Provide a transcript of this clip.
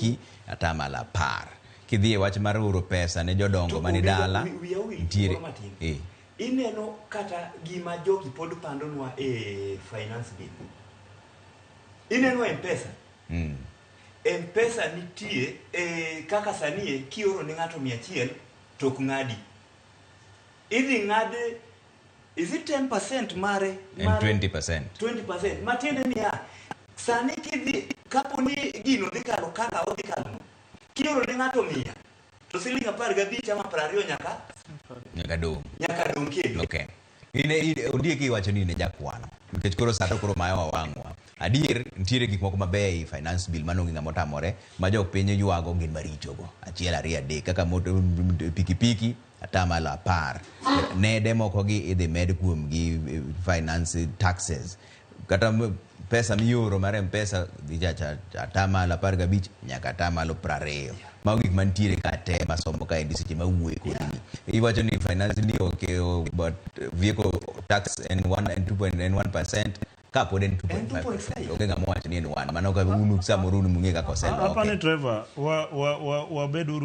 pikipiki atamalo 10. Kidhi e wach mar oro pesa ne jodongo mani dala ntiere ineno kata gima jogi pod pandonwa e finance bill. Ineno mpesa. Mpesa nitie kaka sanie kioro ne ng'ato 100 tok ng'adi. Idhi ng'ade is it 10% mare and 20%. 20%. Matiende niya sani kidhi kaponi gino dhi kalo kaka odhi kalo kioro ne ng'ato 100 to siling 15 ama 20 nyaka dong kendo. Okay. Ondieki iwacho ni ne jakwano. Nikech koro sato koro mayo wang'wa. Adier ntiere gik moko mabeyo finance bill manonge ng'ama otamore ma jok piny ywago gin marichogo. 1 2 3 kaka pikipiki atamalo 10. Nede moko gi idhi med kuom gi finance taxes. Kata pesa mioro mar mpesa dhi atamalo 15 nyaka atamalo 20. Mago gik mantiere kate masomo ka endi seche mawuoye kodini. Iwacho ni finance ni okay but vehicle tax and 1% kapod en 2.5%. Okay ng'ama wacho ni en 1. Mano ka unu samoro unu mung'e kaka oselo. Hapa ni driver wa beduru